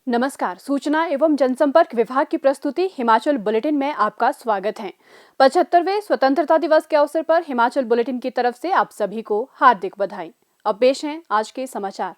नमस्कार, सूचना एवं जनसंपर्क विभाग की प्रस्तुति हिमाचल बुलेटिन में आपका स्वागत है। 75वें स्वतंत्रता दिवस के अवसर पर हिमाचल बुलेटिन की तरफ से आप सभी को हार्दिक बधाई। अब पेश हैं आज के समाचार।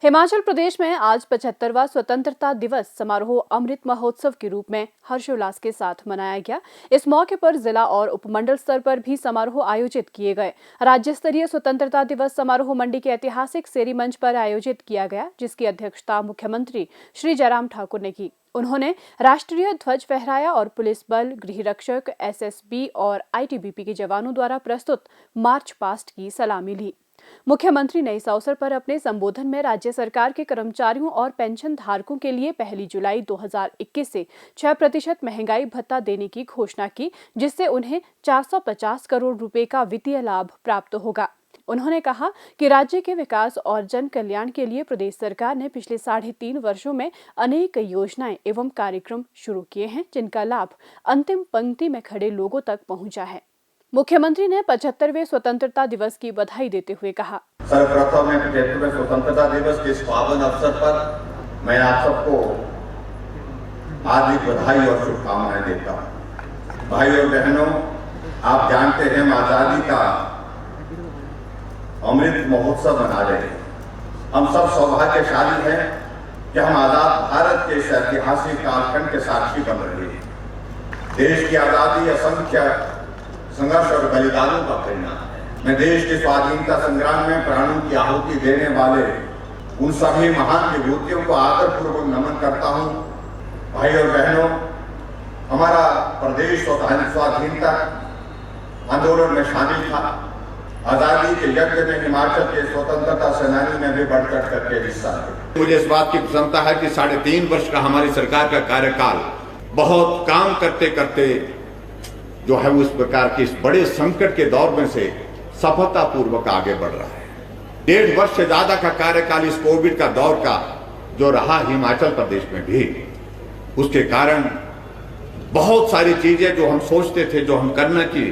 हिमाचल प्रदेश में आज 75वां स्वतंत्रता दिवस समारोह अमृत महोत्सव के रूप में हर्षोल्लास के साथ मनाया गया। इस मौके पर जिला और उपमंडल स्तर पर भी समारोह आयोजित किए गए। राज्य स्तरीय स्वतंत्रता दिवस समारोह मंडी के ऐतिहासिक सेरी मंच पर आयोजित किया गया, जिसकी अध्यक्षता मुख्यमंत्री श्री जयराम ठाकुर ने की। उन्होंने राष्ट्रीय ध्वज फहराया और पुलिस बल, गृह रक्षक, एसएसबी और आईटीबीपी के जवानों द्वारा प्रस्तुत मार्च पास्ट की सलामी ली। मुख्यमंत्री ने इस अवसर पर अपने संबोधन में राज्य सरकार के कर्मचारियों और पेंशन धारकों के लिए 1 जुलाई 2021 से 6% महंगाई भत्ता देने की घोषणा की, जिससे उन्हें 450 करोड़ रुपए का वित्तीय लाभ प्राप्त होगा। उन्होंने कहा कि राज्य के विकास और जन कल्याण के लिए प्रदेश सरकार ने पिछले 3.5 वर्षों में अनेक योजनाएं एवं कार्यक्रम शुरू किए हैं, जिनका लाभ अंतिम पंक्ति में खड़े लोगों तक पहुंचा है। मुख्यमंत्री ने 75वें स्वतंत्रता दिवस की बधाई देते हुए कहा, सर्वप्रथम मैं 75वें स्वतंत्रता दिवस के इस पावन अवसर पर मैं आप सबको हार्दिक बधाई और शुभकामनाएं देता हूं। भाई और बहनों, आप जानते हैं हम आजादी का अमृत महोत्सव मना रहे हैं। हम सब सौभाग्यशाली हैं कि हम आजाद भारत के इस ऐतिहासिक कालखंड के साक्षी बन रहे हैं। देश की आजादी असंख्य संघर्ष और बलिदानों का परिणाम है। मैं देश के स्वाधीनता संग्राम में प्राणों की आहुति देने वाले उन सभी महान विभूतियों को आदरपूर्वक नमन करता हूं। भाई और बहनों, हमारा प्रदेश स्वाधीनता आंदोलन में शामिल था। आजादी के यज्ञ में हिमाचल के स्वतंत्रता सेनानी ने भी बढ़ चढ़ करके हिस्सा लिया। मुझे इस बात की प्रसन्नता है कि 3.5 वर्ष का हमारी सरकार का कार्यकाल बहुत काम करते करते जो है उस प्रकार के इस बड़े संकट के दौर में से सफलतापूर्वक आगे बढ़ रहा है। 1.5 वर्ष से ज्यादा का कार्यकाल इस कोविड का दौर का जो रहा हिमाचल प्रदेश में भी, उसके कारण बहुत सारी चीजें जो हम सोचते थे, जो हम करने की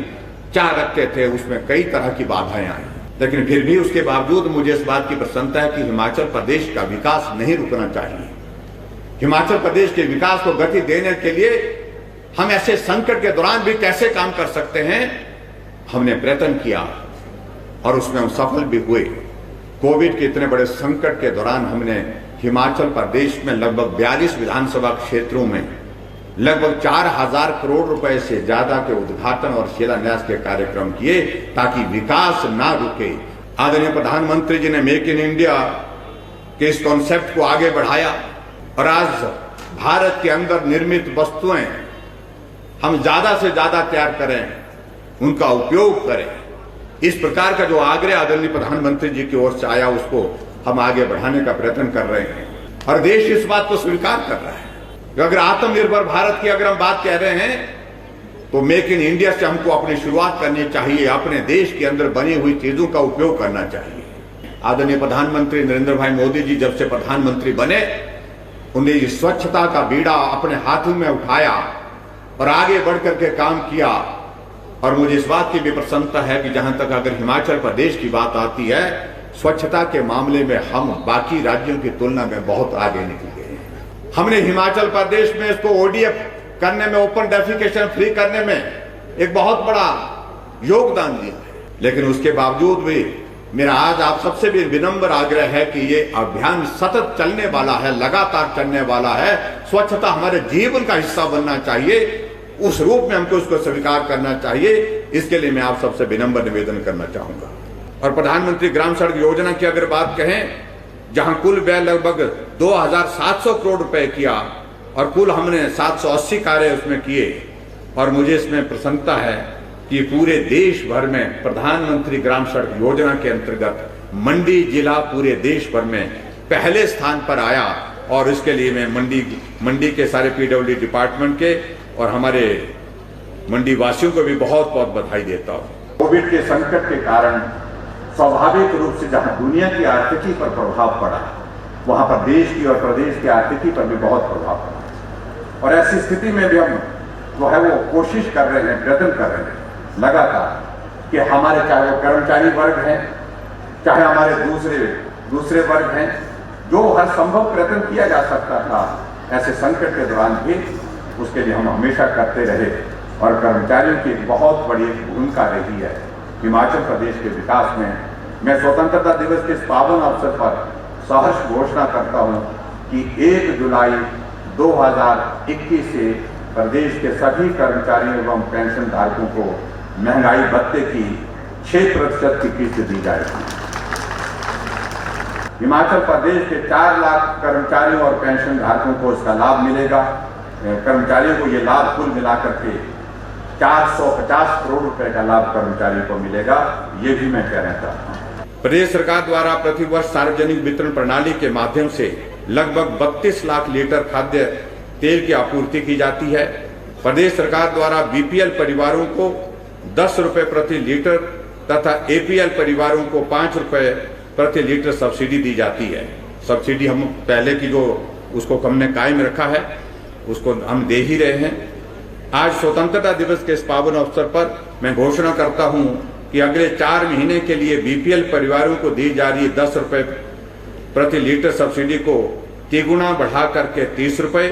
चाह रखते थे, उसमें कई तरह की बाधाएं आई। लेकिन फिर भी उसके बावजूद मुझे इस बात की प्रसन्नता है कि हिमाचल प्रदेश का विकास नहीं रुकना चाहिए। हिमाचल प्रदेश के विकास को गति देने के लिए हम ऐसे संकट के दौरान भी कैसे काम कर सकते हैं, हमने प्रयत्न किया और उसमें हम सफल भी हुए। कोविड के इतने बड़े संकट के दौरान हमने हिमाचल प्रदेश में लगभग 42 विधानसभा क्षेत्रों में लगभग 4,000 करोड़ रुपए से ज्यादा के उद्घाटन और शिलान्यास के कार्यक्रम किए ताकि विकास ना रुके। आदरणीय प्रधानमंत्री जी ने मेक इन इंडिया के इस कॉन्सेप्ट को आगे बढ़ाया और आज भारत के अंदर निर्मित वस्तुएं हम ज्यादा से ज्यादा तैयार करें, उनका उपयोग करें। इस प्रकार का जो आग्रह आदरणीय प्रधानमंत्री जी की ओर से आया, उसको हम आगे बढ़ाने का प्रयत्न कर रहे हैं और देश इस बात को स्वीकार कर रहा है। अगर आत्मनिर्भर भारत की अगर हम बात कह रहे हैं तो मेक इन इंडिया से हमको अपनी शुरुआत करनी चाहिए। अपने देश के अंदर बनी हुई चीजों का उपयोग करना चाहिए। आदरणीय प्रधानमंत्री नरेंद्र भाई मोदी जी जब से प्रधानमंत्री बने, उन्हें इस स्वच्छता का बीड़ा अपने हाथों में उठाया और आगे बढ़ करके काम किया। और मुझे इस बात की भी प्रसन्नता है कि जहां तक अगर हिमाचल प्रदेश की बात आती है, स्वच्छता के मामले में हम बाकी राज्यों की तुलना में बहुत आगे निकल गए हैं। हमने हिमाचल प्रदेश में इसको ओडीएफ करने में, ओपन डेफिकेशन फ्री करने में एक बहुत बड़ा योगदान दिया है। लेकिन उसके बावजूद भी मेरा आज आप सबसे भी विनम्र आग्रह है कि ये अभियान सतत चलने वाला है, लगातार चलने वाला है। स्वच्छता हमारे जीवन का हिस्सा बनना चाहिए, उस रूप में हमको उसको स्वीकार करना चाहिए। इसके लिए मैं आप सबसे विनम्र निवेदन करना चाहूंगा। और प्रधानमंत्री ग्राम सड़क योजना की अगर बात कहें, जहां कुल व्यय लगभग 2,700 करोड़ रुपए किया और कुल हमने 780 कार्य उसमें किए। और मुझे इसमें प्रसन्नता है कि पूरे देश भर में प्रधानमंत्री ग्राम सड़क योजना के अंतर्गत मंडी जिला पूरे देश भर में पहले स्थान पर आया। और इसके लिए मैं मंडी के सारे पीडब्ल्यूडी डिपार्टमेंट के और हमारे मंडी वासियों को भी बहुत बहुत बधाई देता हूँ। कोविड के संकट के कारण स्वाभाविक रूप से जहां दुनिया की आर्थिकी पर प्रभाव पड़ा, वहां पर देश की और प्रदेश की आर्थिकी पर भी बहुत प्रभाव पड़ा। और ऐसी स्थिति में भी हम जो है वो कोशिश कर रहे हैं, प्रयत्न कर रहे हैं लगातार कि हमारे चाहे वो कर्मचारी वर्ग हैं, चाहे हमारे दूसरे वर्ग हैं, जो हर संभव प्रयत्न किया जा सकता था ऐसे संकट के दौरान भी, उसके लिए हम हमेशा करते रहे और कर्मचारियों की बहुत बड़ी भूमिका रही है हिमाचल प्रदेश के विकास में। मैं स्वतंत्रता दिवस के इस पावन अवसर पर सहर्ष घोषणा करता हूं कि 1 जुलाई 2021 से प्रदेश के सभी कर्मचारियों एवं पेंशन धारकों को महंगाई भत्ते की 6% की किस्त दी जाएगी। हिमाचल प्रदेश के 4 लाख कर्मचारियों और पेंशन धारकों को इसका लाभ मिलेगा। कर्मचारियों को ये लाभ कुल मिलाकर के 450 करोड़ रुपए का लाभ कर्मचारियों को मिलेगा, ये भी मैं कहना चाहता हूँ। प्रदेश सरकार द्वारा प्रतिवर्ष सार्वजनिक वितरण प्रणाली के माध्यम से लगभग 32 लाख लीटर खाद्य तेल की आपूर्ति की जाती है। प्रदेश सरकार द्वारा बीपीएल परिवारों को 10 रुपए प्रति लीटर तथा एपीएल परिवारों को 5 रुपए प्रति लीटर सब्सिडी दी जाती है। सब्सिडी हम पहले की जो उसको हमने कायम रखा है, उसको हम दे ही रहे हैं। आज स्वतंत्रता दिवस के इस पावन अवसर पर मैं घोषणा करता हूं कि अगले 4 महीने के लिए बीपीएल परिवारों को दी जा रही 10 रुपए प्रति लीटर सब्सिडी को तिगुना बढ़ा करके 30 रुपए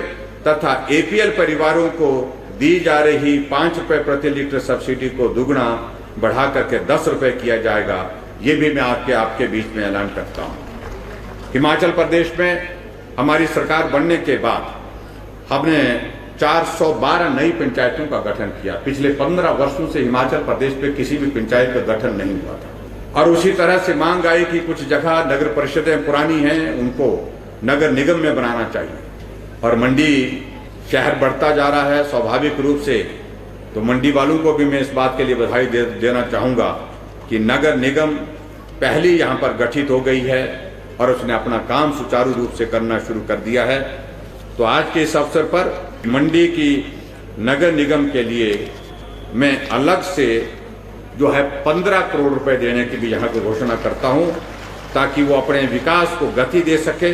तथा एपीएल परिवारों को दी जा रही 5 रुपए प्रति लीटर सब्सिडी को दुगुना बढ़ा करके 10 रुपए किया जाएगा। ये भी मैं आपके बीच में ऐलान करता हूं। हिमाचल प्रदेश में हमारी सरकार बनने के बाद हमने 412 नई पंचायतों का गठन किया। पिछले 15 वर्षों से हिमाचल प्रदेश में किसी भी पंचायत का गठन नहीं हुआ था। और उसी तरह से मांग आई कि कुछ जगह नगर परिषदें पुरानी हैं, उनको नगर निगम में बनाना चाहिए। और मंडी शहर बढ़ता जा रहा है स्वाभाविक रूप से, तो मंडी वालों को भी मैं इस बात के लिए बधाई देना चाहूँगा कि नगर निगम पहली यहाँ पर गठित हो गई है और उसने अपना काम सुचारू रूप से करना शुरू कर दिया है। तो आज के इस अवसर पर मंडी की नगर निगम के लिए मैं अलग से जो है 15 करोड़ रुपए देने की भी यहाँ को घोषणा करता हूँ, ताकि वो अपने विकास को गति दे सके।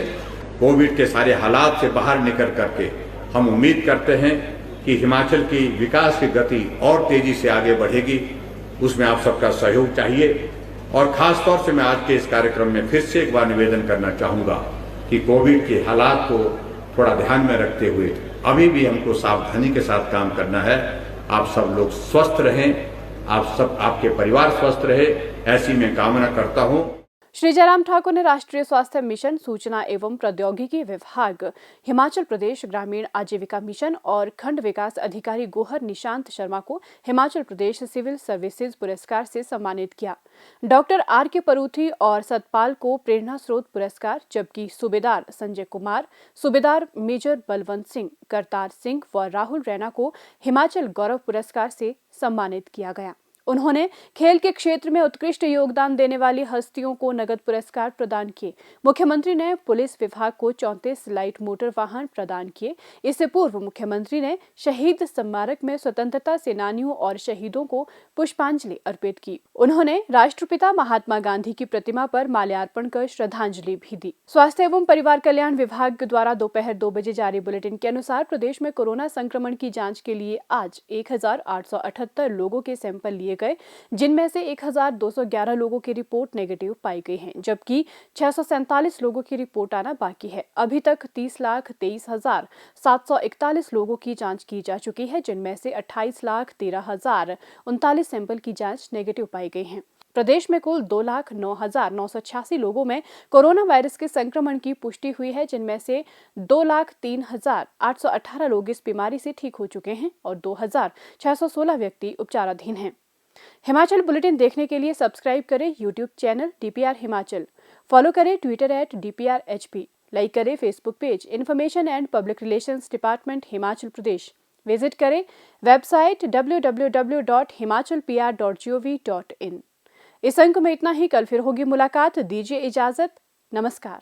कोविड के सारे हालात से बाहर निकल करके हम उम्मीद करते हैं कि हिमाचल की विकास की गति और तेजी से आगे बढ़ेगी। उसमें आप सबका सहयोग चाहिए। और खास तौर से मैं आज के इस कार्यक्रम में फिर से एक बार निवेदन करना चाहूँगा कि कोविड के हालात को थोड़ा ध्यान में रखते हुए अभी भी हमको सावधानी के साथ काम करना है। आप सब लोग स्वस्थ रहें, आपके परिवार स्वस्थ रहे, ऐसी मैं कामना करता हूँ। श्री जयराम ठाकुर ने राष्ट्रीय स्वास्थ्य मिशन, सूचना एवं प्रौद्योगिकी विभाग, हिमाचल प्रदेश ग्रामीण आजीविका मिशन और खंड विकास अधिकारी गोहर निशांत शर्मा को हिमाचल प्रदेश सिविल सर्विसेज पुरस्कार से सम्मानित किया। Doctor R K. परूथी और सतपाल को प्रेरणा स्रोत पुरस्कार, जबकि सूबेदार संजय कुमार, सूबेदार मेजर बलवंत सिंह, करतार सिंह व राहुल रैना को हिमाचल गौरव पुरस्कार से सम्मानित किया गया। उन्होंने खेल के क्षेत्र में उत्कृष्ट योगदान देने वाली हस्तियों को नगद पुरस्कार प्रदान किए। मुख्यमंत्री ने पुलिस विभाग को 34 लाइट मोटर वाहन प्रदान किए। इससे पूर्व मुख्यमंत्री ने शहीद स्मारक में स्वतंत्रता सेनानियों और शहीदों को पुष्पांजलि अर्पित की। उन्होंने राष्ट्रपिता महात्मा गांधी की प्रतिमा पर माल्यार्पण कर श्रद्धांजलि भी दी। स्वास्थ्य एवं परिवार कल्याण विभाग द्वारा दोपहर 2 बजे जारी बुलेटिन के अनुसार प्रदेश में कोरोना संक्रमण की जाँच के लिए आज 1878 लोगों के सैंपल लिए गए, जिनमें से 1211 लोगों की रिपोर्ट नेगेटिव पाई गई है, जबकि 647 लोगों की रिपोर्ट आना बाकी है। अभी तक 30,23,741 लोगों की जांच की जा चुकी है, जिनमें से 28,13,039 सैंपल की जांच नेगेटिव पाई गई है। प्रदेश में कुल 2,09,986 लोगों में कोरोना वायरस के संक्रमण की पुष्टि हुई है, जिनमें से 2,03,818 लोग इस बीमारी से ठीक हो चुके हैं और 2,616 व्यक्ति उपचाराधीन हैं। हिमाचल बुलेटिन देखने के लिए सब्सक्राइब करें YouTube channel DPR Himachal, follow करें ट्विटर @DPRHP, लाइक करें Facebook page information and public relations department Himachal Pradesh, visit करें वेबसाइट www.himachalpr.gov.in। इस अंक में इतना ही। कल फिर होगी मुलाकात। दीजिए इजाजत। नमस्कार।